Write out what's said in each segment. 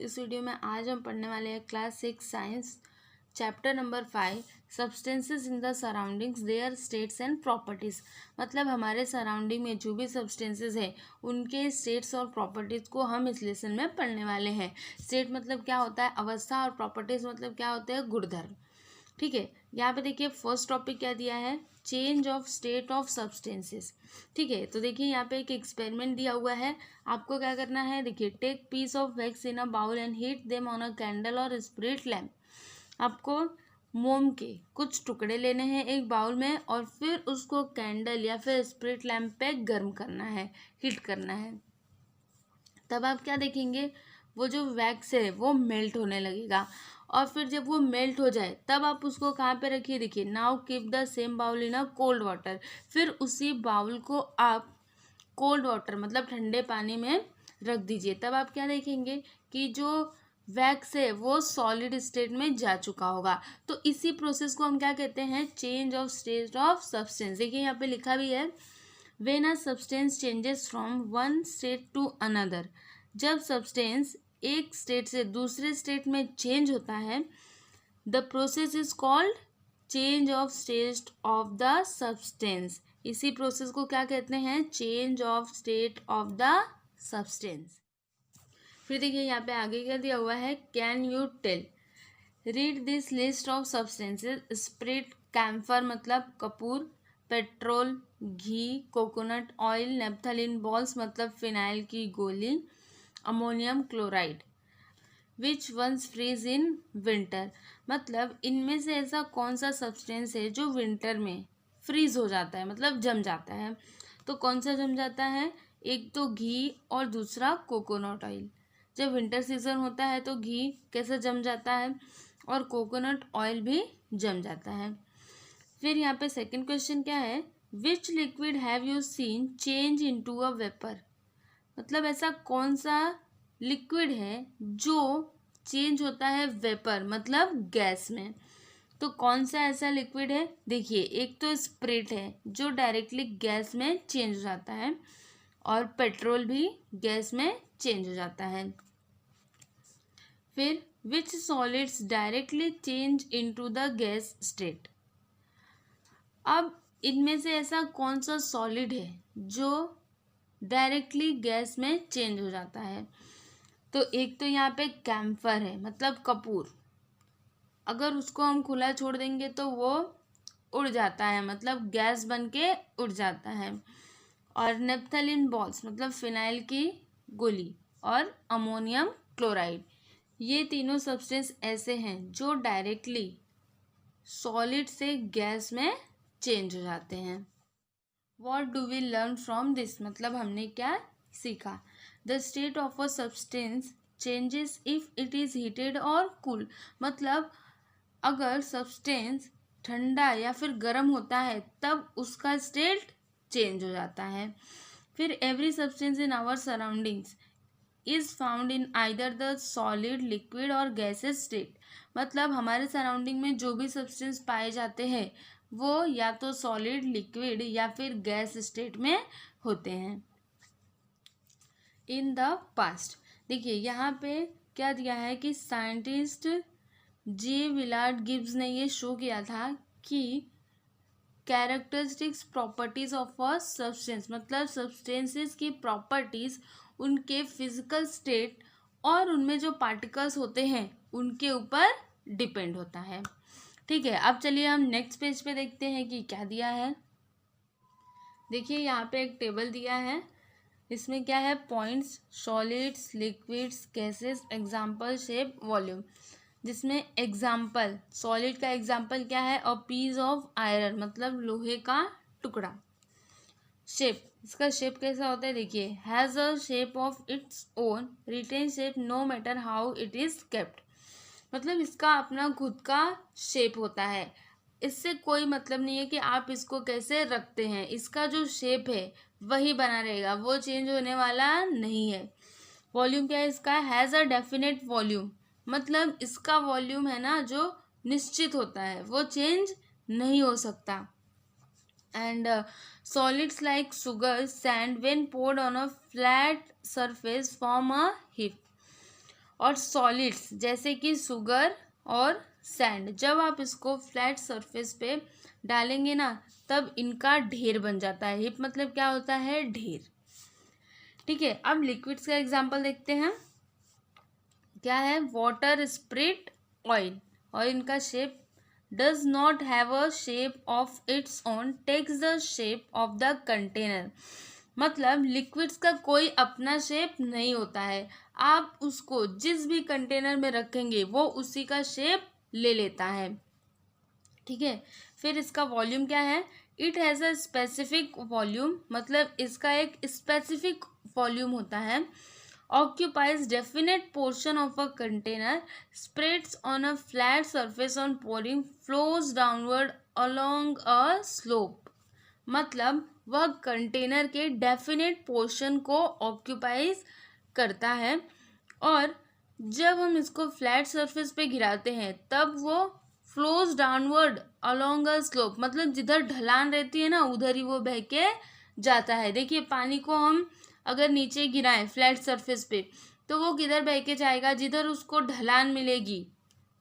इस वीडियो में आज हम पढ़ने वाले हैं class 6 science chapter number 5 substances in the surroundings their states and properties. मतलब हमारे सराउंडिंग में जो भी सब्सटेंसेस है उनके स्टेट्स और प्रॉपर्टीज़ को हम इस लेसन में पढ़ने वाले हैं। स्टेट मतलब क्या होता है अवस्था, और प्रॉपर्टीज़ मतलब क्या होते हैं गुणधर्म। ठीक है, यहाँ पे देखिए फर्स्ट टॉपिक क्या दिया है, change of state of substances. ठीक है, तो देखिए यहाँ पे एक एक्सपेरिमेंट दिया हुआ है, आपको क्या करना है, देखिए take piece of wax in a bowl and heat them on a candle और स्पिरिट लैम्प। आपको मोम के कुछ टुकड़े लेने हैं एक बाउल में और फिर उसको कैंडल या फिर स्पिरिट लैम्प पे गर्म करना है, हीट करना है। तब आप क्या देखेंगे, वो जो वैक्स है वो मेल्ट होने लगेगा, और फिर जब वो मेल्ट हो जाए तब आप उसको कहाँ पे रखिए, देखिए now keep the same bowl in a cold water. फिर उसी बाउल को आप कोल्ड वाटर मतलब ठंडे पानी में रख दीजिए। तब आप क्या देखेंगे कि जो वैक्स है वो सॉलिड स्टेट में जा चुका होगा। तो इसी प्रोसेस को हम क्या कहते हैं, change of state of substance. देखिए यहाँ पे लिखा भी है, when a substance changes from one state to another. जब सब्सटेंस एक स्टेट से दूसरे स्टेट में चेंज होता है, the process is called change of state of the substance. इसी प्रोसेस को क्या कहते हैं, change of state of the substance. फिर देखिए यहाँ पे आगे क्या दिया हुआ है, can you tell, read this list of substances. Spirit, camphor मतलब कपूर, petrol, ghee, coconut oil, naphthalene balls मतलब फिनाइल की गोली, ammonium chloride. Which once freeze in winter, मतलब इनमें से ऐसा कौन सा सब्सटेंस है जो विंटर में फ्रीज हो जाता है, मतलब जम जाता है। तो कौन सा जम जाता है, एक तो घी और दूसरा कोकोनट ऑयल। जब विंटर सीजन होता है तो घी कैसे जम जाता है और कोकोनट ऑयल भी जम जाता है। फिर यहाँ पे सेकंड क्वेश्चन क्या है, विच liquid have you seen change into a vapour, मतलब ऐसा कौन सा लिक्विड है जो चेंज होता है वेपर मतलब गैस में। तो कौन सा ऐसा लिक्विड है, देखिए एक तो स्प्रिट है जो डायरेक्टली गैस में चेंज हो जाता है, और पेट्रोल भी गैस में चेंज हो जाता है। फिर which solids directly change into the gas state, अब इनमें से ऐसा कौन सा सॉलिड है जो डायरेक्टली गैस में चेंज हो जाता है। तो एक तो यहाँ पे कैम्फर है मतलब कपूर, अगर उसको हम खुला छोड़ देंगे तो वो उड़ जाता है, मतलब गैस बन के उड़ जाता है। और नेप्थलीन बॉल्स मतलब फिनाइल की गोली, और अमोनियम क्लोराइड, ये तीनों सब्सटेंस ऐसे हैं जो डायरेक्टली सॉलिड से गैस में चेंज हो जाते हैं। What do we learn from this, मतलब हमने क्या सीखा, the state of a substance changes if it is heated और कूल, मतलब अगर सब्सटेंस ठंडा या फिर गर्म होता है तब उसका स्टेट चेंज हो जाता है। फिर every substance in our surroundings is found in either the solid, liquid और गैसेस स्टेट, मतलब हमारे सराउंडिंग में जो भी सब्सटेंस पाए जाते हैं वो या तो सॉलिड, लिक्विड या फिर गैस स्टेट में होते हैं। इन द पास्ट, देखिए यहाँ पे क्या दिया है कि साइंटिस्ट जे विलार्ड गिब्स ने ये शो किया था कि characteristics properties of a substance, मतलब सब्सटेंसेस की प्रॉपर्टीज उनके फिजिकल स्टेट और उनमें जो पार्टिकल्स होते हैं उनके ऊपर डिपेंड होता है। ठीक है, अब चलिए हम नेक्स्ट पेज पे देखते हैं कि क्या दिया है। देखिए यहाँ पे एक टेबल दिया है, इसमें क्या है, points, solids, liquids, gases, example, shape, volume. जिसमें एग्जाम्पल, सॉलिड का एग्जाम्पल क्या है, अ पीस ऑफ आयरन मतलब लोहे का टुकड़ा। शेप, इसका शेप कैसा होता है, देखिए has a shape of its own, retain shape no matter how it is kept, मतलब इसका अपना खुद का शेप होता है, इससे कोई मतलब नहीं है कि आप इसको कैसे रखते हैं, इसका जो शेप है वही बना रहेगा, वो चेंज होने वाला नहीं है। वॉल्यूम क्या है इसका, हैज़ अ डेफिनेट वॉल्यूम, मतलब इसका वॉल्यूम है ना जो निश्चित होता है, वो चेंज नहीं हो सकता। And solids like sugar, sand when poured on a flat surface form a heap, और सॉलिड्स जैसे कि शुगर और सैंड, जब आप इसको फ्लैट सरफेस पे डालेंगे ना तब इनका ढेर बन जाता है। हीप मतलब क्या होता है, ढेर। ठीक है, अब लिक्विड्स का एग्जांपल देखते हैं। क्या है, वाटर, स्प्रिट, ऑयल। और इनका shape does not have a shape of its own, takes the shape of the container. मतलब लिक्विड्स का कोई अपना शेप नहीं होता है, आप उसको जिस भी कंटेनर में रखेंगे वो उसी का शेप ले लेता है। ठीक है, फिर इसका वॉल्यूम क्या है, it has a specific volume, मतलब इसका एक स्पेसिफिक वॉल्यूम होता है। occupies definite portion of a container, spreads on a flat surface on pouring, flows downward along a slope। मतलब वह कंटेनर के डेफिनेट पोर्शन को ऑक्यूपाइज करता है और जब हम इसको फ्लैट सरफेस पे गिराते हैं तब वो flows downward along a slope, मतलब जिधर ढलान रहती है ना उधर ही वो बह के जाता है। देखिए पानी को हम अगर नीचे गिराएं फ्लैट सरफेस पे तो वो किधर बह के जाएगा, जिधर उसको ढलान मिलेगी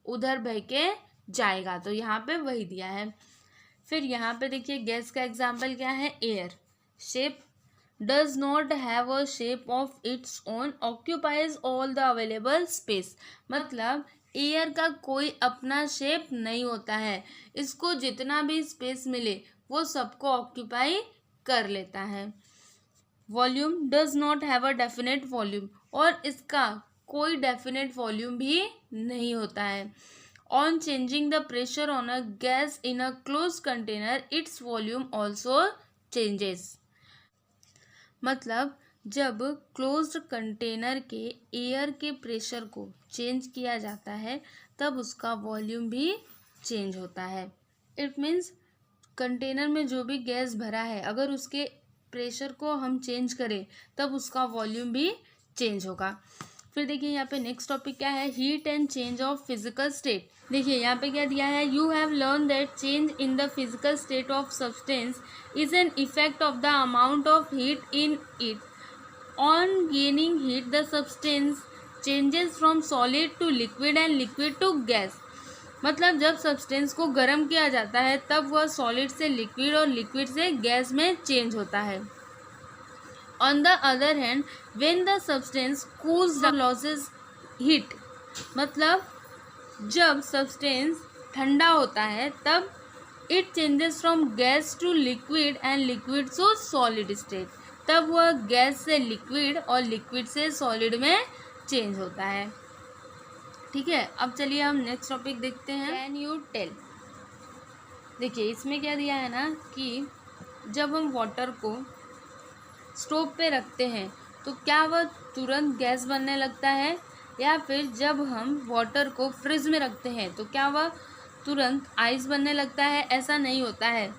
उधर बह के जाएगा। तो यहाँ पे वही दिया है। फिर यहाँ पे देखिए गैस का एग्जाम्पल क्या है, air. Shape does not have a shape of its own, occupies all the available space. मतलब एयर का कोई अपना शेप नहीं होता है, इसको जितना भी स्पेस मिले वो सबको ऑक्यूपाई कर लेता है। Volume does not have a definite volume, और इसका कोई डेफिनेट वॉल्यूम भी नहीं होता है। On changing the pressure on a gas in a close container its volume also changes. मतलब जब क्लोज्ड कंटेनर के एयर के प्रेशर को चेंज किया जाता है तब उसका वॉल्यूम भी चेंज होता है। इट मीन्स कंटेनर में जो भी गैस भरा है अगर उसके प्रेशर को हम चेंज करें तब उसका वॉल्यूम भी चेंज होगा। फिर देखिए यहाँ पे नेक्स्ट टॉपिक क्या है, heat and change of physical state. देखिए यहाँ पे क्या दिया है, you have learn that change in the physical state of substance is an effect of the amount of heat in it. On gaining heat the substance changes from solid to liquid and liquid to gas. मतलब जब substance को गर्म किया जाता है तब वह solid से लिक्विड और लिक्विड से गैस में चेंज होता है। On the other hand when the substance cools down loses heat. मतलब जब सब्सटेंस ठंडा होता है तब it changes from gas to liquid and liquid to solid state, तब वह गैस से लिक्विड और लिक्विड से सॉलिड में चेंज होता है। ठीक है, अब चलिए हम नेक्स्ट टॉपिक देखते हैं, कैन यू टेल। देखिए इसमें क्या दिया है ना कि जब हम वाटर को स्टोव पे रखते हैं तो क्या वह तुरंत गैस बनने लगता है, या फिर जब हम वाटर को फ्रिज में रखते हैं तो क्या वह तुरंत आइस बनने लगता है। ऐसा नहीं होता है।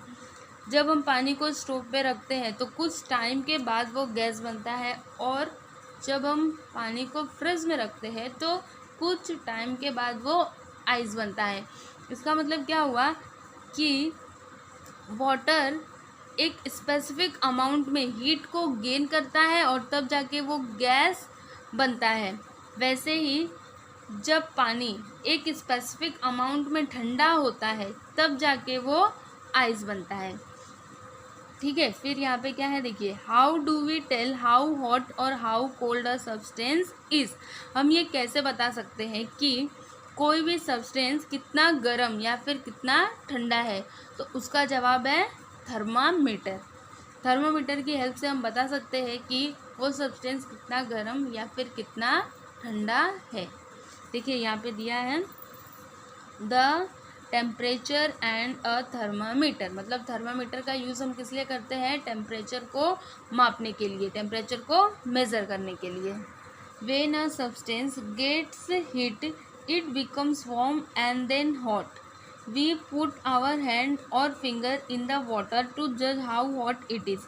जब हम पानी को स्टोव पे रखते हैं तो कुछ टाइम के बाद वो गैस बनता है, और जब हम पानी को फ्रिज में रखते हैं तो कुछ टाइम के बाद वो आइस बनता है। इसका मतलब क्या हुआ कि वाटर एक स्पेसिफिक अमाउंट में हीट को गेन करता है और तब जाके वो गैस बनता है। वैसे ही जब पानी एक स्पेसिफिक अमाउंट में ठंडा होता है तब जाके वो आइस बनता है। ठीक है, फिर यहाँ पे क्या है देखिए, how do we tell how hot और how cold a substance is. हम ये कैसे बता सकते हैं कि कोई भी सब्सटेंस कितना गर्म या फिर कितना ठंडा है, तो उसका जवाब है थर्मामीटर। थर्मामीटर की हेल्प से हम बता सकते हैं कि वो सब्सटेंस कितना गर्म या फिर कितना ठंडा है। देखिए यहाँ पे दिया है the temperature and a thermometer. मतलब थर्मामीटर का यूज़ हम किस लिए करते हैं, टेम्परेचर को मापने के लिए, टेम्परेचर को मेज़र करने के लिए। When a substance gets heat it becomes warm and then hot. We put our hand और finger in the water to जज how hot it is,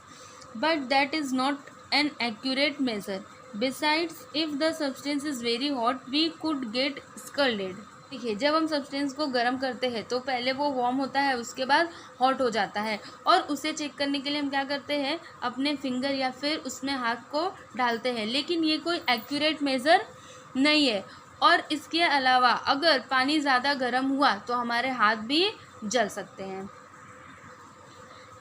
but that is not an accurate measure. Besides if the substance is very hot we could get scalded. देखिए जब हम substance को गर्म करते हैं तो पहले वो वार्म होता है, उसके बाद हॉट हो जाता है, और उसे चेक करने के लिए हम क्या करते हैं, अपने फिंगर या फिर उसमें हाथ को डालते हैं। लेकिन ये कोई एक्यूरेट मेज़र नहीं है। और इसके अलावा अगर पानी ज़्यादा गर्म हुआ तो हमारे हाथ भी जल सकते हैं।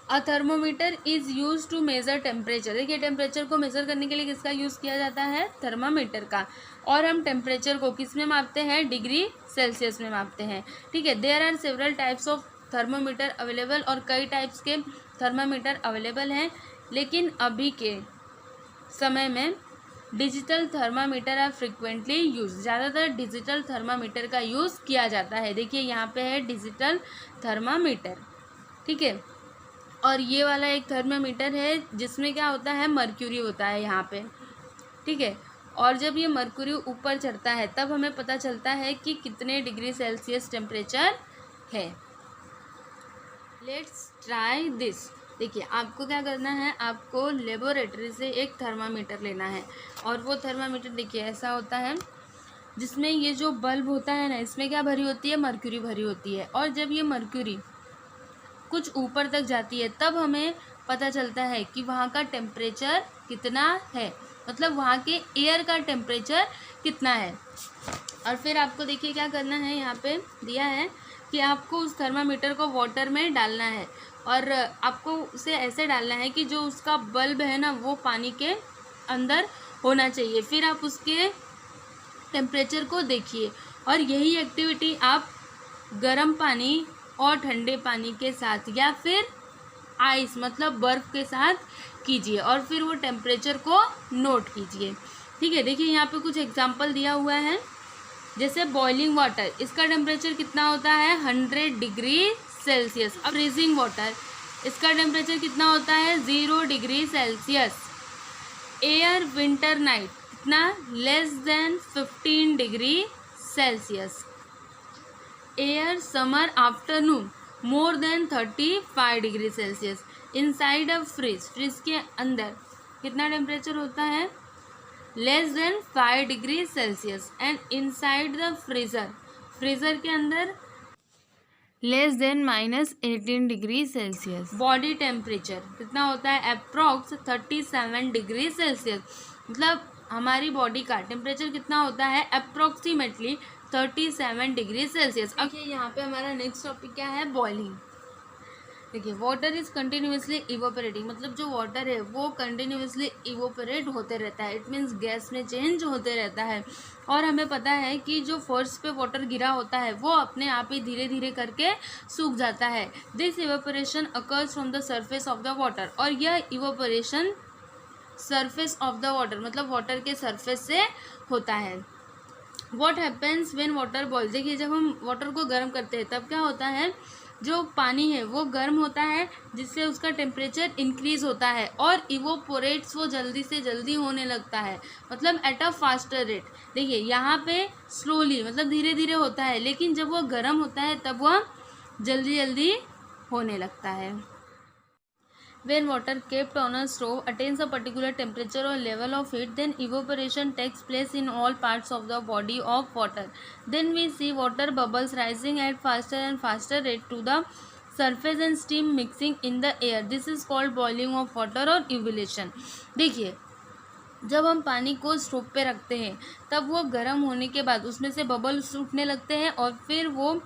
A thermometer is use to measure temperature. देखिए टेम्परेचर को मेज़र करने के लिए किसका यूज़ किया जाता है? थर्मामीटर का। और हम टेम्परेचर को किस में मापते हैं? डिग्री सेल्सियस में मापते हैं। ठीक है। There are several types of thermometer available, और कई टाइप्स के थर्मामीटर अवेलेबल हैं, लेकिन अभी के समय में digital thermometer are frequently use. ज़्यादातर डिजिटल थर्मामीटर का यूज़ किया जाता है। देखिए यहाँ पे है डिजिटल थर्मामीटर। ठीक है। और ये वाला एक थर्मामीटर है जिसमें क्या होता है? मर्क्यूरी होता है यहाँ पे। ठीक है। और जब ये मर्क्यूरी ऊपर चढ़ता है तब हमें पता चलता है कि कितने डिग्री सेल्सियस टेम्परेचर है। Let's try this. देखिए आपको क्या करना है? आपको लेबोरेटरी से एक थर्मामीटर लेना है, और वो थर्मामीटर देखिए ऐसा होता है जिसमें ये जो बल्ब होता है ना, इसमें क्या भरी होती है? मर्क्यूरी भरी होती है। और जब ये मर्क्यूरी कुछ ऊपर तक जाती है तब हमें पता चलता है कि वहाँ का टेम्परेचर कितना है, मतलब वहाँ के एयर का टेम्परेचर कितना है। और फिर आपको देखिए क्या करना है, यहाँ पे दिया है कि आपको उस थर्मामीटर को वाटर में डालना है, और आपको उसे ऐसे डालना है कि जो उसका बल्ब है ना वो पानी के अंदर होना चाहिए। फिर आप उसके टेम्परेचर को देखिए, और यही एक्टिविटी आप गर्म पानी और ठंडे पानी के साथ या फिर आइस मतलब बर्फ़ के साथ कीजिए, और फिर वो टेम्परेचर को नोट कीजिए। ठीक है। देखिए यहाँ पे कुछ एग्जांपल दिया हुआ है, जैसे बॉइलिंग वाटर, इसका टेम्परेचर कितना होता है? 100 डिग्री सेल्सियस। अब फ्रीजिंग वाटर, इसका टेम्परेचर कितना होता है? 0 degree Celsius. Air winter night कितना? Less than 15 degree Celsius. Air summer afternoon more than 35 degree Celsius. Inside a fridge, fridge के अंदर कितना टेम्परेचर होता है? Less than 5 degree Celsius. And inside the freezer, freezer के अंदर less than -18 degree Celsius. Body temperature कितना होता है? Approx 37 degree Celsius. मतलब हमारी बॉडी का टेम्परेचर कितना होता है? Approximately 37 degree Celsius. अब यहाँ पे हमारा नेक्स्ट टॉपिक क्या है? बॉइलिंग। देखिए वाटर इज़ कंटिन्यूसली इवोपरेटिंग, मतलब जो वाटर है वो कंटिन्यूसली इवोपरेट होते रहता है। इट मीन्स गैस में चेंज होते रहता है। और हमें पता है कि जो फर्श पे वाटर गिरा होता है वो अपने आप ही धीरे धीरे करके सूख जाता है। This evaporation occurs from the surface of the water, और यह evaporation surface of the water मतलब वाटर के सरफेस से होता है। What happens when water boils. देखिए जब हम वाटर को गर्म करते हैं तब क्या होता है? जो पानी है वो गर्म होता है, जिससे उसका टेम्परेचर इंक्रीज होता है, और इवोपोरेट्स वो जल्दी से जल्दी होने लगता है, मतलब एट अ फास्टर रेट। देखिए यहाँ पे स्लोली मतलब धीरे धीरे होता है, लेकिन जब वो गर्म होता है तब वह जल्दी जल्दी होने लगता है। When water kept on a stove attains a particular temperature or level of heat, then evaporation takes place in all parts of the body of water. Then we see water bubbles rising at faster and faster rate to the surface and steam mixing in the air. This is called boiling of water or ebullition. देखिए जब हम पानी को stove पे रखते हैं तब वो गर्म होने के बाद उसमें से बबल्स उठने लगते हैं, और फिर वो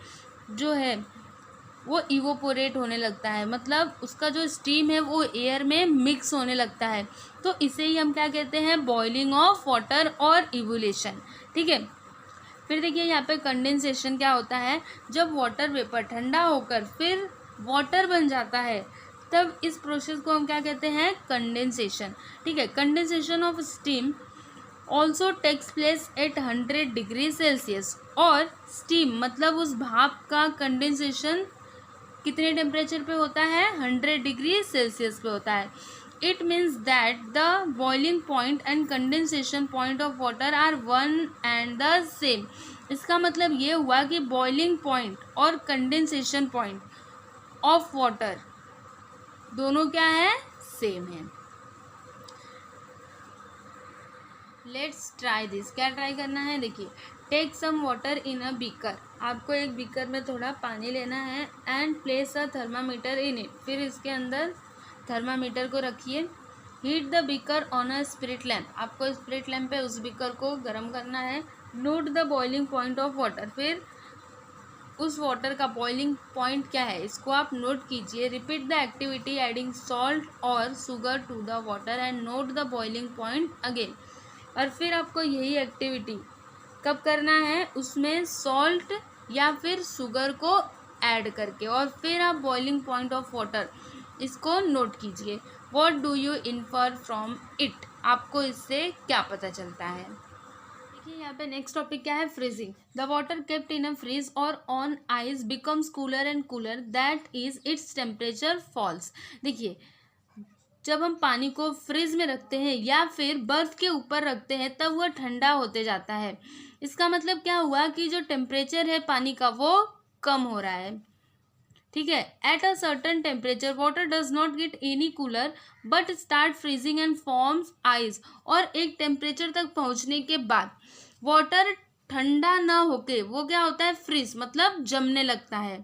जो है वो इवोपोरेट होने लगता है, मतलब उसका जो स्टीम है वो एयर में मिक्स होने लगता है। तो इसे ही हम क्या कहते हैं? बॉइलिंग ऑफ वाटर और इवोल्यूशन। ठीक है। फिर देखिए यहाँ पे कंडेंसेशन क्या होता है? जब वाटर वेपर ठंडा होकर फिर वाटर बन जाता है तब इस प्रोसेस को हम क्या कहते हैं? कंडेंसेशन। ठीक है। Condensation of steam also takes place at 100 degree Celsius. और स्टीम मतलब उस भाप का कंडेंसेशन कितने टेम्परेचर पे होता है? 100 डिग्री सेल्सियस पे होता है। It means that the boiling point and condensation point of water are one and the same. इसका मतलब ये हुआ कि बॉइलिंग पॉइंट और कंडेंसेशन पॉइंट ऑफ वाटर दोनों क्या है? सेम है। Let's try this. क्या ट्राई करना है? देखिए take some water in a beaker. आपको एक बीकर में थोड़ा पानी लेना है, and place a thermometer in it. फिर इसके अंदर थर्मामीटर को रखिए। Heat the beaker on a spirit lamp. आपको स्पिरिट लैम्प पे उस बीकर को गर्म करना है। Note the boiling point of water, फिर उस वाटर का बॉइलिंग पॉइंट क्या है इसको आप नोट कीजिए। Repeat the activity adding salt और sugar to the water and note the boiling point again. और फिर आपको यही एक्टिविटी कब करना है, उसमें सॉल्ट या फिर शुगर को ऐड करके, और फिर आप बॉइलिंग पॉइंट ऑफ वाटर इसको नोट कीजिए। What do you infer from it, आपको इससे क्या पता चलता है। देखिए यहाँ पे नेक्स्ट टॉपिक क्या है, freezing. The water kept in a freeze और on ice becomes cooler and cooler, that is its temperature falls. देखिए जब हम पानी को फ्रिज में रखते हैं या फिर बर्फ के ऊपर रखते हैं तब वह ठंडा होते जाता है। इसका मतलब क्या हुआ कि जो टेम्परेचर है पानी का वो कम हो रहा है। ठीक है, at a certain temperature water does not get any cooler but start freezing and forms ice. और एक टेम्परेचर तक पहुंचने के बाद वाटर ठंडा ना होके वो क्या होता है, फ्रीज मतलब जमने लगता है।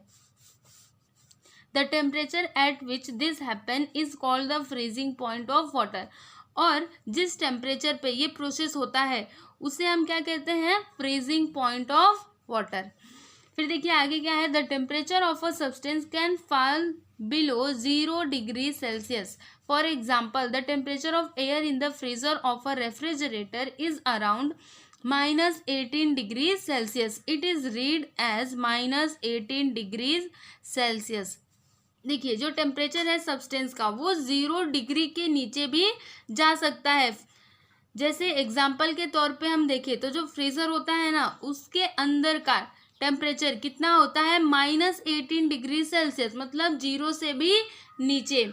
The temperature at which this happen is called the freezing point of water. और जिस टेम्परेचर पे ये प्रोसेस होता है उसे हम क्या कहते हैं, फ्रीजिंग पॉइंट ऑफ वाटर। फिर देखिए आगे क्या है, the temperature of a substance can fall below 0 degree Celsius. For example the temperature of air in the freezer of a refrigerator is around -18 degree Celsius. It is read as -18 degrees Celsius. देखिए जो temperature है substance का वो 0 degree के नीचे भी जा सकता है। जैसे एग्जाम्पल के तौर पे हम देखें तो जो फ्रीजर होता है ना उसके अंदर का टेम्परेचर कितना होता है, -18 डिग्री सेल्सियस, मतलब 0 से भी नीचे।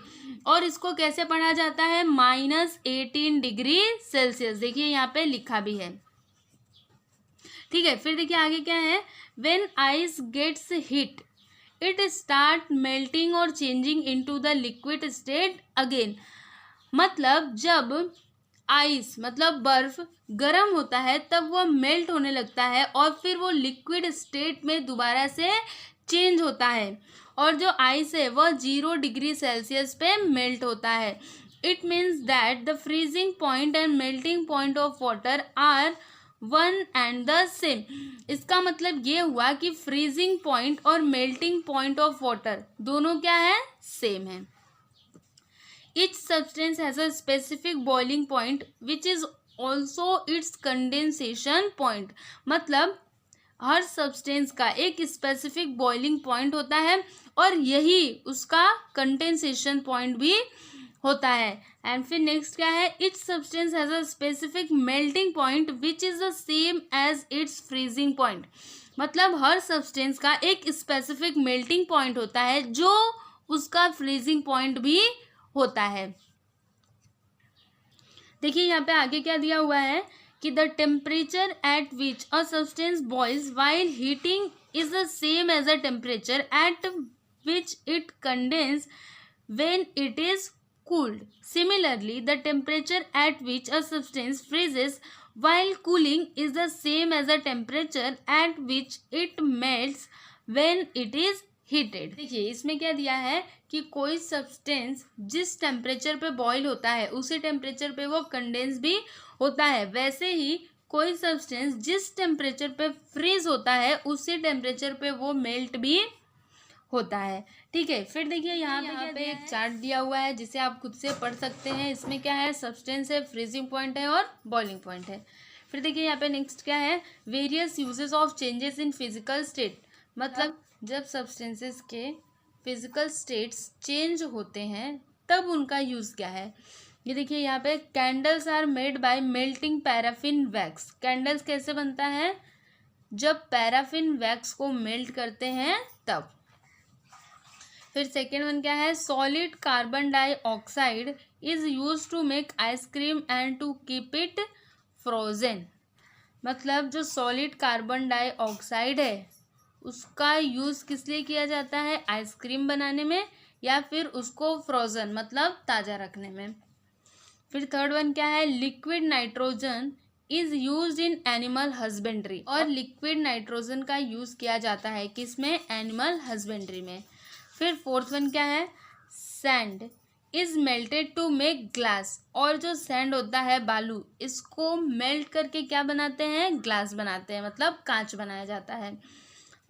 और इसको कैसे पढ़ा जाता है, -18 डिग्री सेल्सियस। देखिए यहाँ पे लिखा भी है। ठीक है, फिर देखिए आगे क्या है, when ice gets heat it start melting और changing into the liquid state again. मतलब जब आइस मतलब बर्फ गर्म होता है तब वो मेल्ट होने लगता है और फिर वो लिक्विड स्टेट में दोबारा से चेंज होता है। और जो आइस है वह 0 डिग्री सेल्सियस पे मेल्ट होता है। It means that the freezing point and melting point of water are one and the same. इसका मतलब ये हुआ कि फ्रीजिंग पॉइंट और मेल्टिंग पॉइंट ऑफ वाटर दोनों क्या है, सेम है। Each substance has a specific boiling point which is also its condensation point। मतलब हर सब्सटेंस का एक स्पेसिफिक बॉइलिंग पॉइंट होता है और यही उसका कंडेंसेशन पॉइंट भी होता है। एंड फिर नेक्स्ट क्या है, each substance has a specific melting point which is the same as its freezing point. मतलब हर सब्सटेंस का एक स्पेसिफिक मेल्टिंग पॉइंट होता है जो उसका फ्रीजिंग पॉइंट भी होता है। देखिए यहाँ पे आगे क्या दिया हुआ है कि the temperature at which a substance boils while heating is the same as the temperature at which it condense when it is cooled. Similarly, the temperature at which a substance freezes while cooling is the same as the temperature at which it melts when it is heated. देखिए इसमें क्या दिया है कि कोई substance जिस temperature पे boil होता है उसी टेम्परेचर पे वो कंडेंस भी होता है। वैसे ही कोई सब्सटेंस जिस टेम्परेचर पे फ्रीज होता है उसी टेम्परेचर पे वो मेल्ट भी होता है। ठीक है, फिर देखिए यहाँ पे एक चार्ट दिया हुआ है जिसे आप खुद से पढ़ सकते हैं। इसमें क्या है, सब्सटेंस है, फ्रीजिंग पॉइंट है और बॉइलिंग पॉइंट है। फिर देखिए यहाँ पे नेक्स्ट क्या है, various uses of changes in physical state. मतलब जब सब्सटेंसेस के फिजिकल स्टेट्स चेंज होते हैं तब उनका यूज़ क्या है। ये देखिए यहाँ पे candles are made by melting paraffin wax. Candles कैसे बनता है, जब पैराफिन वैक्स को मेल्ट करते हैं तब। फिर सेकेंड वन क्या है, solid carbon dioxide is use to make ice cream and to keep it frozen. मतलब जो सॉलिड कार्बन डाइऑक्साइड है उसका यूज़ किस लिए किया जाता है, आइसक्रीम बनाने में या फिर उसको फ्रोजन मतलब ताज़ा रखने में। फिर थर्ड वन क्या है, liquid nitrogen is use in animal husbandry. और लिक्विड नाइट्रोजन का यूज़ किया जाता है किसमें, एनिमल हस्बेंड्री में। फिर फोर्थ वन क्या है, sand is melted to make glass, और जो सैंड होता है बालू, इसको मेल्ट करके क्या बनाते हैं, ग्लास बनाते हैं, मतलब कांच बनाया जाता है।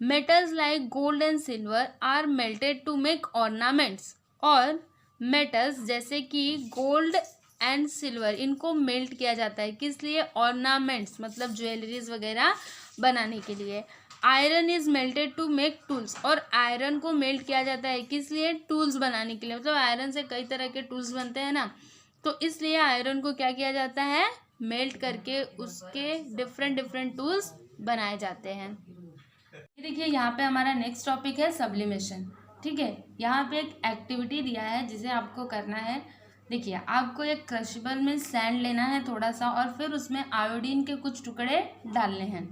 Metals like gold and silver are melted to make ornaments, और मेटल्स जैसे कि गोल्ड एंड सिल्वर, इनको मेल्ट किया जाता है किस लिए, ऑर्नामेंट्स मतलब ज्वेलरीज वगैरह बनाने के लिए। Iron is melted to make tools, और आयरन को मेल्ट किया जाता है किस लिए, टूल्स बनाने के लिए, मतलब आयरन से कई तरह के टूल्स बनते हैं ना, तो इसलिए आयरन को क्या किया जाता है, मेल्ट करके उसके डिफरेंट डिफरेंट टूल्स बनाए जाते हैं। देखिए यहाँ पे हमारा नेक्स्ट टॉपिक है सब्लिमेशन। ठीक है, यहाँ पे एक एक्टिविटी दिया है जिसे आपको करना है। देखिए आपको एक क्रशबल में सैंड लेना है थोड़ा सा, और फिर उसमें आयोडीन के कुछ टुकड़े डालने हैं,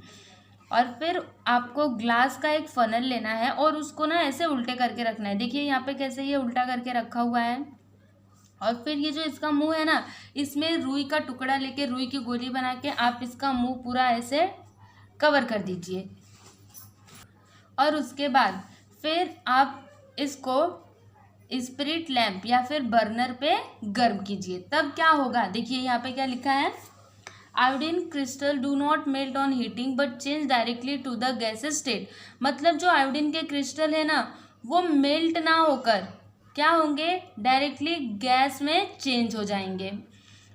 और फिर आपको ग्लास का एक फनल लेना है और उसको ना ऐसे उल्टे करके रखना है। देखिए यहाँ पे कैसे ये उल्टा करके रखा हुआ है, और फिर ये जो इसका मुंह है ना, इसमें रुई का टुकड़ा लेके रुई की गोली बना के आप इसका मुंह पूरा ऐसे कवर कर दीजिए, और उसके बाद फिर आप इसको स्पिरिट लैंप या फिर बर्नर पे गर्म कीजिए। तब क्या होगा, देखिए यहाँ पे क्या लिखा है, iodine crystal do not melt on heating but change directly to the gases state. मतलब जो आयोडीन के क्रिस्टल है ना, वो मेल्ट ना होकर क्या होंगे, डायरेक्टली गैस में चेंज हो जाएंगे।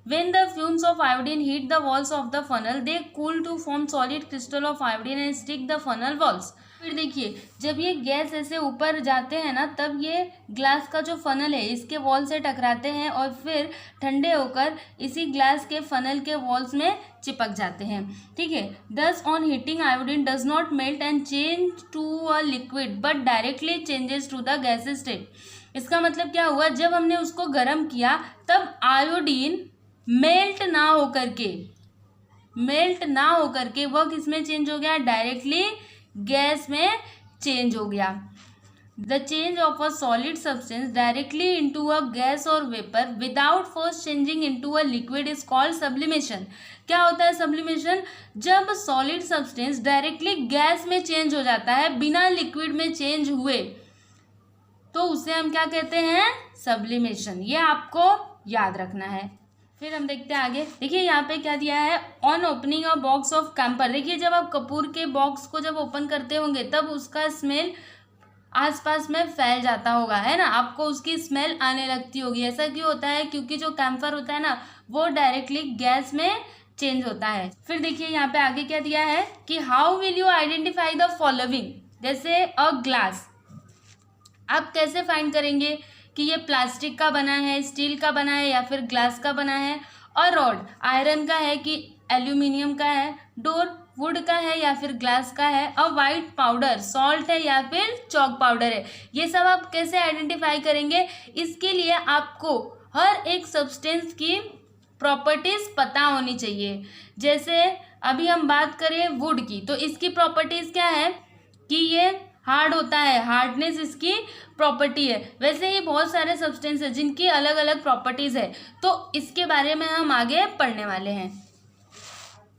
When the fumes of iodine hit the walls of the funnel, they cool to form solid crystal of iodine and stick the funnel walls. फिर देखिए जब ये गैस ऐसे ऊपर जाते हैं ना, तब ये ग्लास का जो फनल है इसके वॉल से टकराते हैं, और फिर ठंडे होकर इसी ग्लास के फनल के वॉल्स में चिपक जाते हैं। ठीक है, thus on heating iodine does not melt and change to a liquid but directly changes to the gaseous state. इसका मतलब क्या हुआ, जब हमने उसको गर्म किया तब आयोडीन मेल्ट ना होकर के वह किस में चेंज हो गया, डायरेक्टली गैस में चेंज हो गया। The change of a solid substance directly into a gas और vapour without first changing into a liquid is called sublimation. क्या होता है सब्लिमेशन, जब सॉलिड सब्सटेंस डायरेक्टली गैस में चेंज हो जाता है बिना लिक्विड में चेंज हुए, तो उसे हम क्या कहते हैं, सब्लिमेशन। ये आपको याद रखना है। फिर हम देखते हैं आगे। देखिए यहाँ पे क्या दिया है, on opening a box of camper. देखिए जब आप कपूर के बॉक्स को जब ओपन करते होंगे तब उसका स्मेल आसपास में फैल जाता होगा, है ना, आपको उसकी स्मेल आने लगती होगी। ऐसा क्यों होता है, क्योंकि जो कैंपर होता है ना, वो डायरेक्टली गैस में चेंज होता है। फिर देखिए यहाँ पे आगे क्या दिया है कि how will you identify the following. जैसे अ ग्लास, आप कैसे फाइंड करेंगे कि ये प्लास्टिक का बना है, स्टील का बना है या फिर ग्लास का बना है। और रॉड आयरन का है कि एल्यूमिनियम का है। डोर वुड का है या फिर ग्लास का है। और वाइट पाउडर सॉल्ट है या फिर चॉक पाउडर है। ये सब आप कैसे आइडेंटिफाई करेंगे, इसके लिए आपको हर एक सब्सटेंस की प्रॉपर्टीज पता होनी चाहिए। जैसे अभी हम बात करें वुड की, तो इसकी प्रॉपर्टीज क्या है कि ये हार्ड होता है, हार्डनेस इसकी प्रॉपर्टी है। वैसे ही बहुत सारे सब्सटेंस है जिनकी अलग अलग प्रॉपर्टीज है, तो इसके बारे में हम आगे पढ़ने वाले हैं।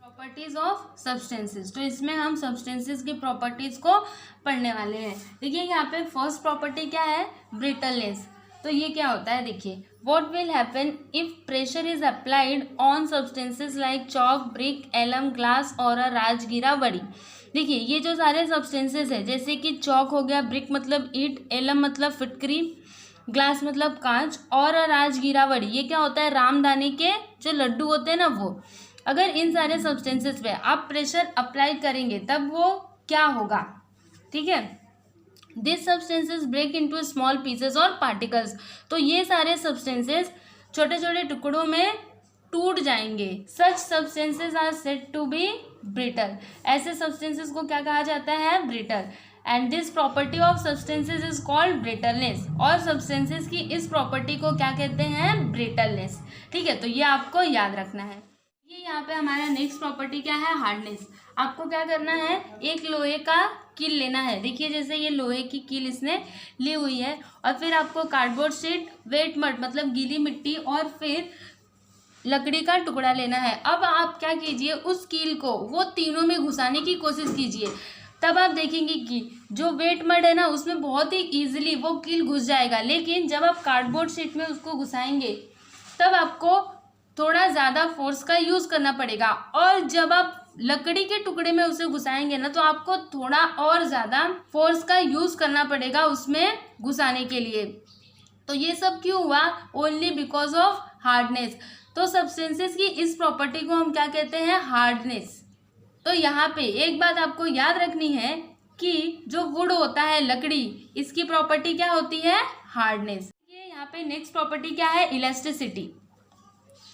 प्रॉपर्टीज ऑफ सब्सटेंसेस, तो इसमें हम सब्सटेंसेस की प्रॉपर्टीज को पढ़ने वाले हैं। देखिए यहाँ पे फर्स्ट प्रॉपर्टी क्या है, ब्रिटलनेस। तो ये क्या होता है, देखिए what will happen if pressure is applied on substances like chalk, brick, alum, glass और अ राजगीरा वड़ी। देखिए ये जो सारे सब्सटेंसेस है, जैसे कि चौक हो गया, ब्रिक मतलब ईंट, एलम मतलब फिटकरी, ग्लास मतलब कांच, और राजगीरा वड़ी ये क्या होता है, रामदाने के जो लड्डू होते हैं ना वो। अगर इन सारे सब्सटेंसेस पे आप प्रेशर अप्लाई करेंगे तब वो क्या होगा, ठीक है। This substances break into small pieces or particles. तो ये सारे सब्सटेंसेस छोटे छोटे टुकड़ों में टूट जाएंगे। Such substances are said to be brittle. ऐसे सब्सटेंसेस को क्या कहा जाता है, brittle. And this property of substances is called brittleness. और सब्सटेंसेस की इस प्रॉपर्टी को क्या कहते हैं, ब्रिटलनेस। ठीक है, तो ये आपको याद रखना है। ये यहाँ पे हमारा नेक्स्ट प्रॉपर्टी क्या है, हार्डनेस। आपको क्या करना है, एक लोहे का कील लेना है। देखिए जैसे ये लोहे की कील इसने ली हुई है, और फिर आपको कार्डबोर्ड शीट, वेट मड मतलब गीली मिट्टी, और फिर लकड़ी का टुकड़ा लेना है। अब आप क्या कीजिए, उस कील को वो तीनों में घुसाने की कोशिश कीजिए। तब आप देखेंगे कि जो वेट मड है ना उसमें बहुत ही ईजिली वो कील घुस जाएगा, लेकिन जब आप कार्डबोर्ड शीट में उसको घुसाएंगे तब आपको थोड़ा ज़्यादा फोर्स का यूज़ करना पड़ेगा, और जब आप लकड़ी के टुकड़े में उसे घुसाएंगे ना तो आपको थोड़ा और ज़्यादा फोर्स का यूज़ करना पड़ेगा उसमें घुसाने के लिए। तो ये सब क्यों हुआ? Only because of hardness. तो सब्सटेंसेस की इस प्रॉपर्टी को हम क्या कहते हैं? हार्डनेस। तो यहाँ पे एक बात आपको याद रखनी है कि जो वुड होता है, लकड़ी, इसकी प्रॉपर्टी क्या होती है? हार्डनेस। ये यहाँ पे नेक्स्ट प्रॉपर्टी क्या है? इलास्टिसिटी।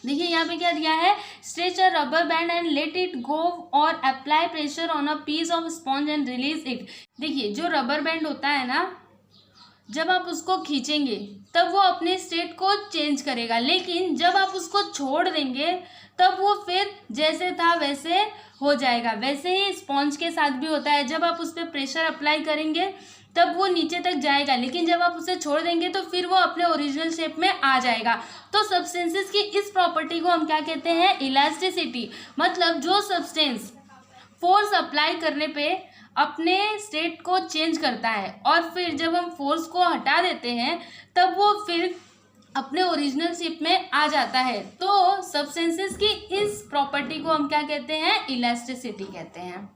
देखिए यहाँ पे क्या दिया है? Stretch a rubber band and let it go और apply pressure on a piece of sponge and release it. देखिए जो रबर बैंड होता है ना, जब आप उसको खींचेंगे तब वो अपने स्टेट को चेंज करेगा, लेकिन जब आप उसको छोड़ देंगे तब वो फिर जैसे था वैसे हो जाएगा। वैसे ही स्पॉन्ज के साथ भी होता है, जब आप उस पर प्रेशर अप्लाई करेंगे तब वो नीचे तक जाएगा, लेकिन जब आप उसे छोड़ देंगे तो फिर वो अपने ओरिजिनल शेप में आ जाएगा। तो सब्सटेंसेस की इस प्रॉपर्टी को हम क्या कहते हैं? इलास्टिसिटी। मतलब जो सब्सटेंस फोर्स अप्लाई करने पे अपने स्टेट को चेंज करता है और फिर जब हम फोर्स को हटा देते हैं तब वो फिर अपने ओरिजिनल शेप में आ जाता है। तो सब्सटेंसेस की इस प्रॉपर्टी को हम क्या कहते हैं? इलास्टिसिटी कहते हैं।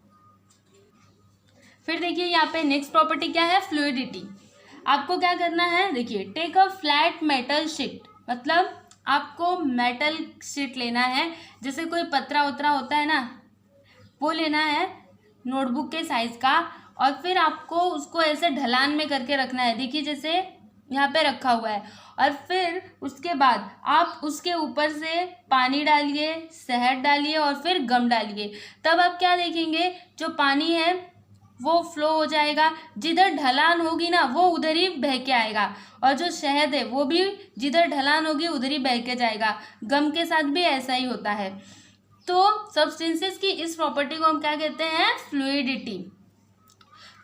फिर देखिए यहाँ पे नेक्स्ट प्रॉपर्टी क्या है? फ्लूइडिटी। आपको क्या करना है? देखिए take a flat metal sheet, मतलब आपको मेटल शीट लेना है, जैसे कोई पतरा उतरा होता है ना वो लेना है नोटबुक के साइज का, और फिर आपको उसको ऐसे ढलान में करके रखना है। देखिए जैसे यहाँ पे रखा हुआ है, और फिर उसके बाद आप उसके ऊपर से पानी डालिए, शहद डालिए और फिर गम डालिए। तब आप क्या देखेंगे? जो पानी है वो फ्लो हो जाएगा, जिधर ढलान होगी ना वो उधर ही बह के आएगा, और जो शहद है वो भी जिधर ढलान होगी उधर ही बह के जाएगा। गम के साथ भी ऐसा ही होता है। तो सब्सटेंसेस की इस प्रॉपर्टी को हम क्या कहते हैं? फ्लूइडिटी।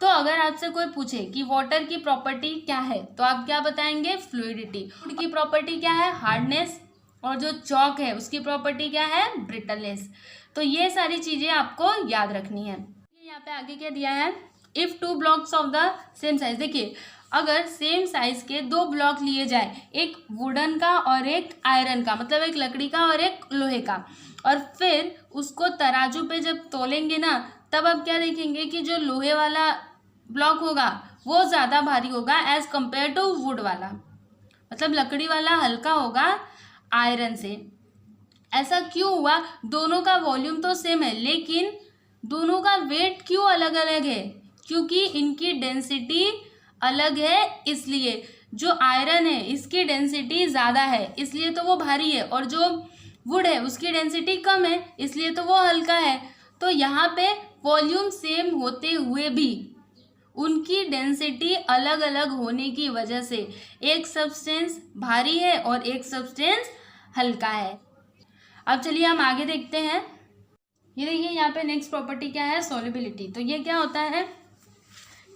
तो अगर आपसे कोई पूछे कि वाटर की प्रॉपर्टी क्या है तो आप क्या बताएंगे? फ्लूइडिटी। वुड की प्रॉपर्टी क्या है? हार्डनेस। और जो चॉक है उसकी प्रॉपर्टी क्या है? ब्रिटलनेस। तो ये सारी चीजें आपको याद रखनी है। यहाँ पे आगे क्या दिया है? If two blocks of the same size. देखिए अगर सेम साइज के दो ब्लॉक लिए जाए, एक वुडन का और एक आयरन का, मतलब एक लकड़ी का और एक लोहे का, और फिर उसको तराजू पे जब तोलेंगे ना तब आप क्या देखेंगे कि जो लोहे वाला ब्लॉक होगा वो ज़्यादा भारी होगा एज कंपेयर टू वुड वाला, मतलब लकड़ी वाला हल्का होगा आयरन से। ऐसा क्यों हुआ? दोनों का वॉल्यूम तो सेम है लेकिन दोनों का वेट क्यों अलग अलग है? क्योंकि इनकी डेंसिटी अलग है, इसलिए जो आयरन है इसकी डेंसिटी ज़्यादा है इसलिए तो वो भारी है, और जो वुड है उसकी डेंसिटी कम है इसलिए तो वो हल्का है। तो यहाँ पे वॉल्यूम सेम होते हुए भी उनकी डेंसिटी अलग अलग होने की वजह से एक सब्सटेंस भारी है और एक सब्सटेंस हल्का है। अब चलिए हम आगे देखते हैं। ये देखिए यहाँ पे नेक्स्ट प्रॉपर्टी क्या है? सॉल्युबिलिटी। तो ये क्या होता है?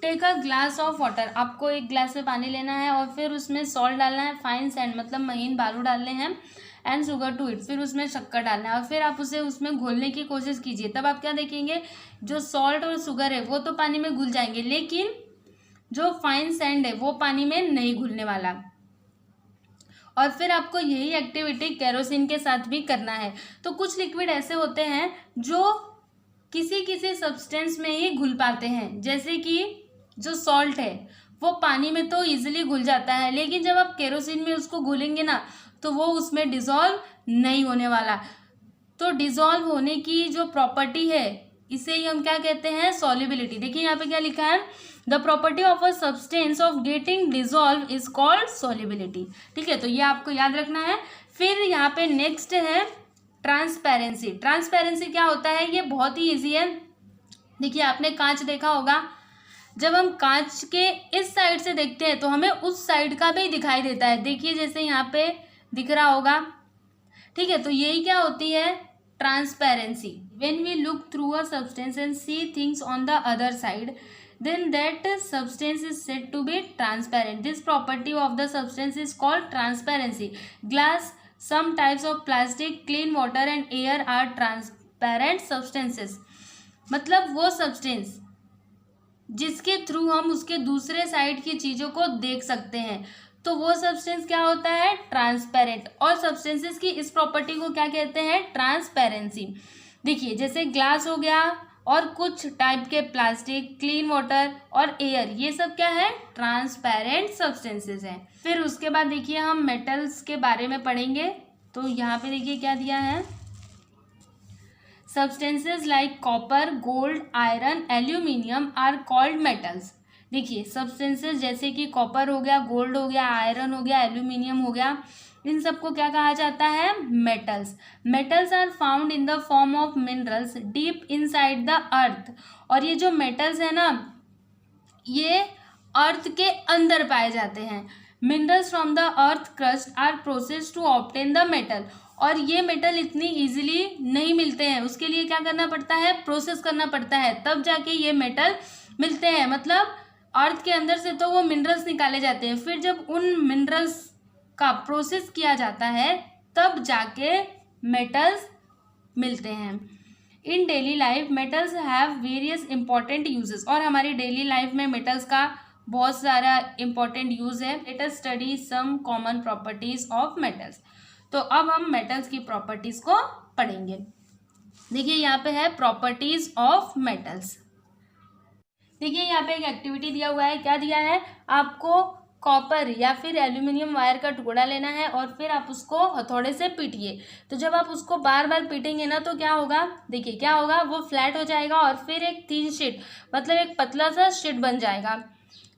Take a glass of water. आपको एक ग्लास में पानी लेना है और फिर उसमें सॉल्ट डालना है, फाइन सैंड मतलब महीन बालू डालने हैं, एंड शुगर टू इट, फिर उसमें शक्कर डालना है और फिर आप उसे उसमें घोलने की कोशिश कीजिए। तब आप क्या देखेंगे? जो सॉल्ट और शुगर है वो तो पानी में घुल जाएंगे, लेकिन जो फाइन सैंड है वो पानी में नहीं घुलने वाला। और फिर आपको यही एक्टिविटी केरोसिन के साथ भी करना है। तो कुछ लिक्विड ऐसे होते हैं जो किसी किसी सब्सटेंस में ही घुल पाते हैं, जैसे कि जो सॉल्ट है वो पानी में तो इजीली घुल जाता है, लेकिन जब आप केरोसिन में उसको घोलेंगे ना तो वो उसमें डिसॉल्व नहीं होने वाला। तो डिसॉल्व होने की जो प्रॉपर्टी है इसे ही हम क्या कहते हैं? सॉल्युबिलिटी। देखिए यहाँ पे क्या लिखा है? The property of a substance of getting dissolve is called solubility. ठीक है, तो ये आपको याद रखना है। फिर यहाँ पे नेक्स्ट है ट्रांसपेरेंसी। ट्रांसपेरेंसी क्या होता है? ये बहुत ही ईजी है। देखिए आपने कांच देखा होगा, जब हम कांच के इस साइड से देखते हैं तो हमें उस साइड का भी दिखाई देता है। देखिए जैसे यहाँ पे दिख रहा होगा, ठीक है, तो यही क्या होती है? Transparency. When we look through a substance and see things on the other side, then that substance is said to be transparent. This property of the substance is called transparency. Glass, some types of plastic, clean water and air are transparent substances. मतलब वो substance जिसके through हम उसके दूसरे side की चीज़ों को देख सकते हैं, तो वो सब्सटेंस क्या होता है, ट्रांसपेरेंट। और सब्सटेंसेस की इस प्रॉपर्टी को क्या कहते हैं, ट्रांसपेरेंसी। देखिए जैसे ग्लास हो गया और कुछ टाइप के प्लास्टिक, क्लीन वाटर और एयर, ये सब क्या है, ट्रांसपेरेंट सब्सटेंसेस हैं। फिर उसके बाद देखिए हम मेटल्स के बारे में पढ़ेंगे। तो यहाँ पे देखिए क्या दिया है, substances like copper, gold, iron, aluminium are called metals. देखिए सब्सटेंसेस जैसे कि कॉपर हो गया, गोल्ड हो गया, आयरन हो गया, एल्यूमिनियम हो गया, इन सबको क्या कहा जाता है, metals. Metals are found in the form of minerals deep inside the earth. और ये जो मेटल्स है ना, ये अर्थ के अंदर पाए जाते हैं। Minerals from the earth crust are process to obtain the metal. और ये मेटल इतनी इजीली नहीं मिलते हैं, उसके लिए क्या करना पड़ता है, प्रोसेस करना पड़ता है, तब जाके ये मेटल मिलते हैं। मतलब अर्थ के अंदर से तो वो मिनरल्स निकाले जाते हैं, फिर जब उन मिनरल्स का प्रोसेस किया जाता है तब जाके मेटल्स मिलते हैं। In daily life metals have various important uses. और हमारी डेली लाइफ में मेटल्स का बहुत सारा इंपॉर्टेंट यूज है। Let us study some common properties of metals. तो अब हम मेटल्स की प्रॉपर्टीज को पढ़ेंगे। देखिए यहाँ पे है प्रॉपर्टीज ऑफ मेटल्स। देखिए यहाँ पे एक एक्टिविटी दिया हुआ है। क्या दिया है, आपको कॉपर या फिर एल्यूमिनियम वायर का टुकड़ा लेना है और फिर आप उसको हथौड़े से पीटिए। तो जब आप उसको बार बार पीटेंगे ना तो क्या होगा, देखिए क्या होगा, वो फ्लैट हो जाएगा और फिर एक थिन शीट, मतलब एक पतला सा शीट बन जाएगा।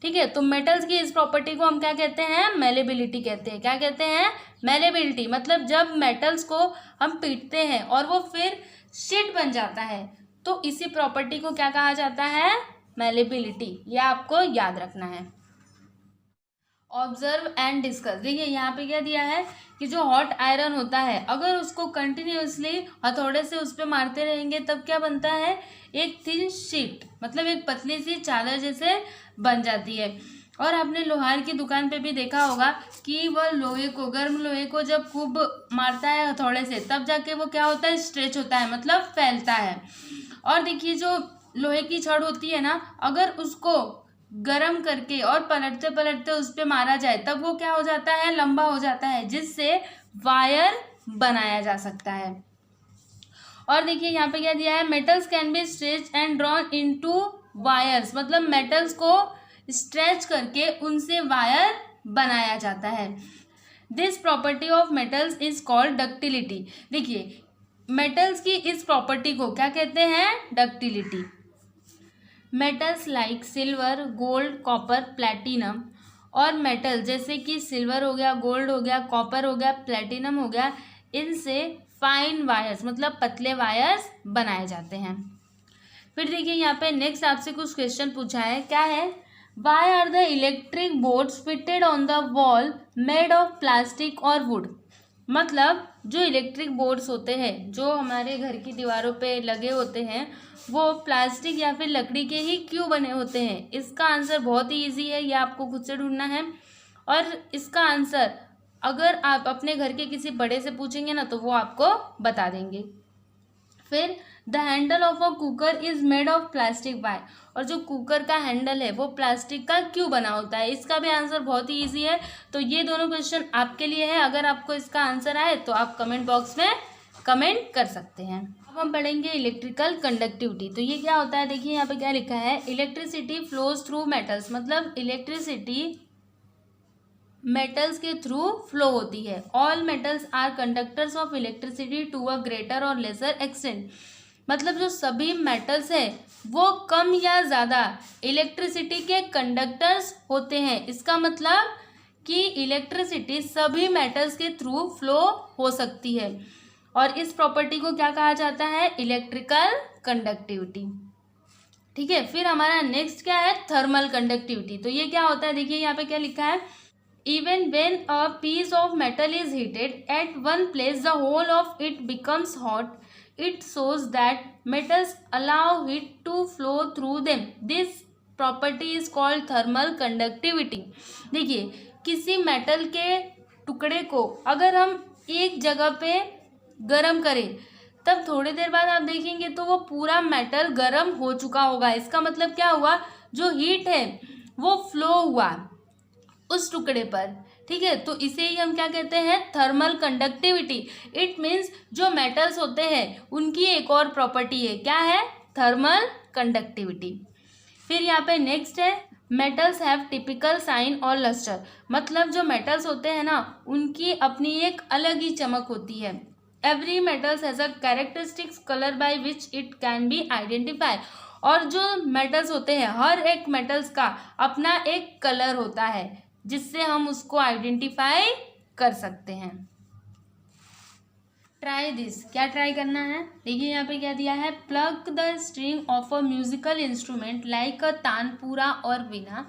ठीक है, तो मेटल्स की इस प्रॉपर्टी को हम क्या कहते हैं, मेलेबिलिटी कहते हैं। क्या कहते हैं, मेलेबिलिटी। मतलब जब मेटल्स को हम पीटते हैं और वो फिर शीट बन जाता है, तो इसी प्रॉपर्टी को क्या कहा जाता है, मेलेबिलिटी। यह आपको याद रखना है। Observe and discuss. देखिए यहाँ पे क्या दिया है कि जो हॉट आयरन होता है, अगर उसको कंटिन्यूअसली हथौड़े से उस पर मारते रहेंगे तब क्या बनता है, एक थिन शीट, मतलब एक पतली सी चादर जैसे बन जाती है। और आपने लोहार की दुकान पे भी देखा होगा कि वह लोहे को, गर्म लोहे को जब खूब मारता है हथौड़े से, तब जाके वो क्या होता है, स्ट्रेच होता है, मतलब फैलता है। और देखिए जो लोहे की छड़ होती है ना, अगर उसको गरम करके और पलटते पलटते उस पर मारा जाए तब वो क्या हो जाता है, लंबा हो जाता है, जिससे वायर बनाया जा सकता है। और देखिए यहाँ पे क्या दिया है, metals can be stretch and drawn into wires. मतलब मेटल्स को स्ट्रेच करके उनसे वायर बनाया जाता है। This property of metals is called ductility. देखिए मेटल्स की इस प्रॉपर्टी को क्या कहते हैं, ductility. Metals like silver, gold, copper, platinum और मेटल जैसे कि सिल्वर हो गया, गोल्ड हो गया, कॉपर हो गया, प्लैटिनम हो गया, इनसे फाइन वायर्स, मतलब पतले वायर्स बनाए जाते हैं। फिर देखिए यहाँ पे नेक्स्ट आपसे कुछ क्वेश्चन पूछा है। क्या है, why are the electric boards fitted on the wall made of plastic or wood. मतलब जो इलेक्ट्रिक बोर्ड्स होते हैं जो हमारे घर की दीवारों पे लगे होते हैं, वो प्लास्टिक या फिर लकड़ी के ही क्यों बने होते हैं। इसका आंसर बहुत ही इजी है, ये आपको खुद से ढूंढना है। और इसका आंसर अगर आप अपने घर के किसी बड़े से पूछेंगे ना तो वो आपको बता देंगे। फिर the handle of a cooker is made of plastic by. और जो कुकर का हैंडल है वो प्लास्टिक का क्यों बना होता है, इसका भी आंसर बहुत ही इजी है। तो ये दोनों क्वेश्चन आपके लिए है। अगर आपको इसका आंसर आए तो आप कमेंट बॉक्स में कमेंट कर सकते हैं। अब हम पढ़ेंगे इलेक्ट्रिकल कंडक्टिविटी। तो ये क्या होता है, देखिए यहाँ पे क्या लिखा है, इलेक्ट्रिसिटी फ्लोज थ्रू मेटल्स। मतलब इलेक्ट्रिसिटी मेटल्स के थ्रू फ्लो होती है। All metals are conductors of electricity to a greater or lesser extent. मतलब जो सभी मेटल्स है वो कम या ज़्यादा इलेक्ट्रिसिटी के कंडक्टर्स होते हैं। इसका मतलब कि इलेक्ट्रिसिटी सभी मेटल्स के थ्रू फ्लो हो सकती है। और इस प्रॉपर्टी को क्या कहा जाता है, इलेक्ट्रिकल कंडक्टिविटी। ठीक है, फिर हमारा नेक्स्ट क्या है, थर्मल कंडक्टिविटी। तो ये क्या होता है, देखिए यहाँ पे क्या लिखा है, even when a piece of metal is heated at one place the whole of it becomes hot. It shows that metals allow heat to flow through them. This property is called thermal conductivity. देखिए किसी metal के टुकड़े को अगर हम एक जगह पे गर्म करें तब थोड़ी देर बाद आप देखेंगे तो वो पूरा मेटल गर्म हो चुका होगा। इसका मतलब क्या हुआ, जो हीट है वो फ्लो हुआ उस टुकड़े पर, ठीक है, तो इसे ही हम क्या कहते हैं, थर्मल कंडक्टिविटी। इट मीन्स जो मेटल्स होते हैं उनकी एक और प्रॉपर्टी है, क्या है, थर्मल कंडक्टिविटी। फिर यहाँ पे नेक्स्ट है मेटल्स हैव टिपिकल साइन और लस्टर, मतलब जो मेटल्स होते हैं ना उनकी अपनी एक अलग ही चमक होती है। Every metals has a characteristics colour by which it can be identify, और जो मेटल्स होते हैं हर एक मेटल्स का अपना एक कलर होता है जिससे हम उसको आइडेंटिफाई कर सकते हैं। ट्राई दिस, क्या ट्राई करना है, देखिए यहाँ पे क्या दिया है, plug the string of a musical instrument like अ तानपुरा और वीणा,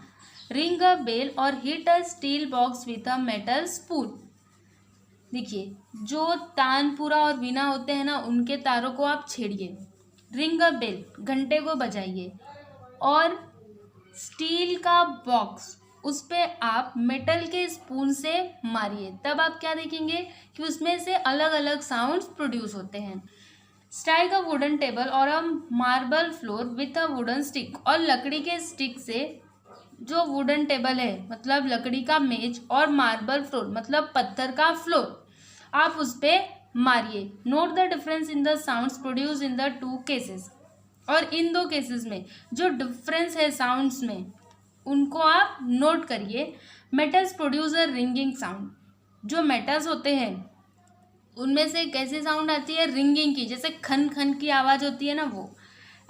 रिंग अ बेल और hit a steel box with a metal spoon. देखिए जो तानपुरा और वीणा होते हैं ना उनके तारों को आप छेड़िए, रिंग अ बेल घंटे को बजाइए, और स्टील का बॉक्स उस पे आप मेटल के स्पून से मारिए, तब आप क्या देखेंगे कि उसमें से अलग अलग साउंड्स प्रोड्यूस होते हैं। स्ट्राइक अ वुडन टेबल और a marble floor with a wooden stick, और लकड़ी के स्टिक से जो वुडन टेबल है मतलब लकड़ी का मेज, और मार्बल फ्लोर मतलब पत्थर का फ्लोर, आप उस पर मारिए। Note the difference in the sounds produce in the two cases, और इन दो केसेस में जो डिफरेंस है साउंड्स में उनको आप नोट करिए। Metals produce a ringing sound, जो मेटल्स होते हैं उनमें से कैसे साउंड आती है, रिंगिंग की, जैसे खन खन की आवाज़ होती है ना वो।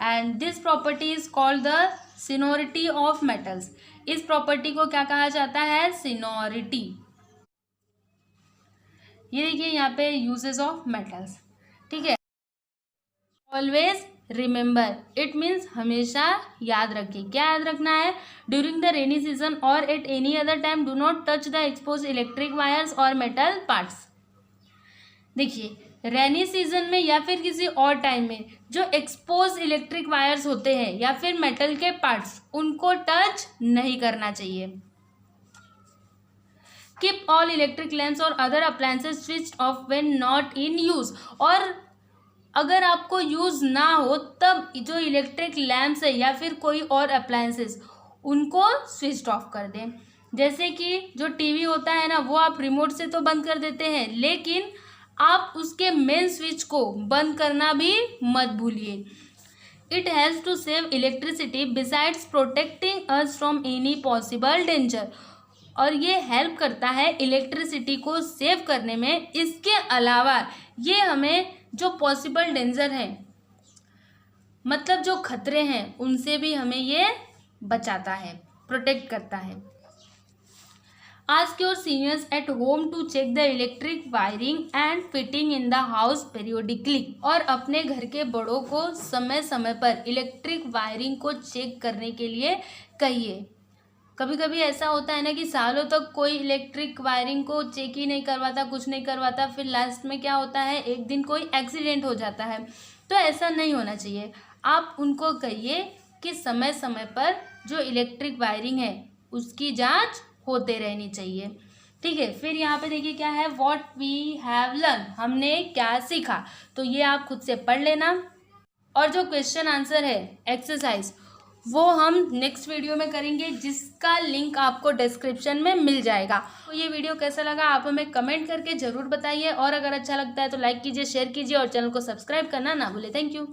And this property is called the sonority of metals, इस प्रॉपर्टी को क्या कहा जाता है, सिनोरिटी। ये देखिए यहाँ पे यूजेस ऑफ मेटल्स, ठीक है। ऑलवेज रिमेंबर, इट मीन्स हमेशा याद रखिए, क्या याद रखना है, ड्यूरिंग द रेनी सीजन और at any other time do not touch the expose electric wires और मेटल पार्ट्स। देखिए रेनी सीजन में या फिर किसी और टाइम में जो एक्सपोज इलेक्ट्रिक वायर्स होते हैं या फिर मेटल के पार्ट्स उनको टच नहीं करना चाहिए। कीप ऑल इलेक्ट्रिक लैम्प्स और other appliances switched off when not in use, और अगर आपको यूज़ ना हो तब जो इलेक्ट्रिक लैम्प्स है या फिर कोई और अप्लायंसेस उनको स्विच ऑफ कर दें। जैसे कि जो टीवी होता है ना वो आप रिमोट से तो बंद कर देते हैं, लेकिन आप उसके मेन स्विच को बंद करना भी मत भूलिए। It helps to save electricity besides protecting us from any possible danger, और ये हेल्प करता है इलेक्ट्रिसिटी को सेव करने में। इसके अलावा ये हमें जो पॉसिबल डेंजर है मतलब जो खतरे हैं उनसे भी हमें ये बचाता है, प्रोटेक्ट करता है। Ask your seniors at home to check the electric wiring and fitting in the house periodically, और अपने घर के बड़ों को समय समय पर इलेक्ट्रिक वायरिंग को चेक करने के लिए कहिए। कभी कभी ऐसा होता है ना कि सालों तक कोई इलेक्ट्रिक वायरिंग को चेक ही नहीं करवाता, कुछ नहीं करवाता, फिर लास्ट में क्या होता है, एक दिन कोई एक्सीडेंट हो जाता है। तो ऐसा नहीं होना चाहिए। आप उनको कहिए कि समय समय पर जो इलेक्ट्रिक वायरिंग है उसकी जांच होते रहनी चाहिए, ठीक है। फिर यहाँ पे देखिए क्या है, व्हाट वी हैव लर्न, हमने क्या सीखा, तो ये आप खुद से पढ़ लेना। और जो क्वेश्चन आंसर है एक्सरसाइज वो हम नेक्स्ट वीडियो में करेंगे, जिसका लिंक आपको डिस्क्रिप्शन में मिल जाएगा। तो ये वीडियो कैसा लगा आप हमें कमेंट करके ज़रूर बताइए, और अगर अच्छा लगता है तो लाइक कीजिए, शेयर कीजिए और चैनल को सब्सक्राइब करना ना भूलें। Thank you.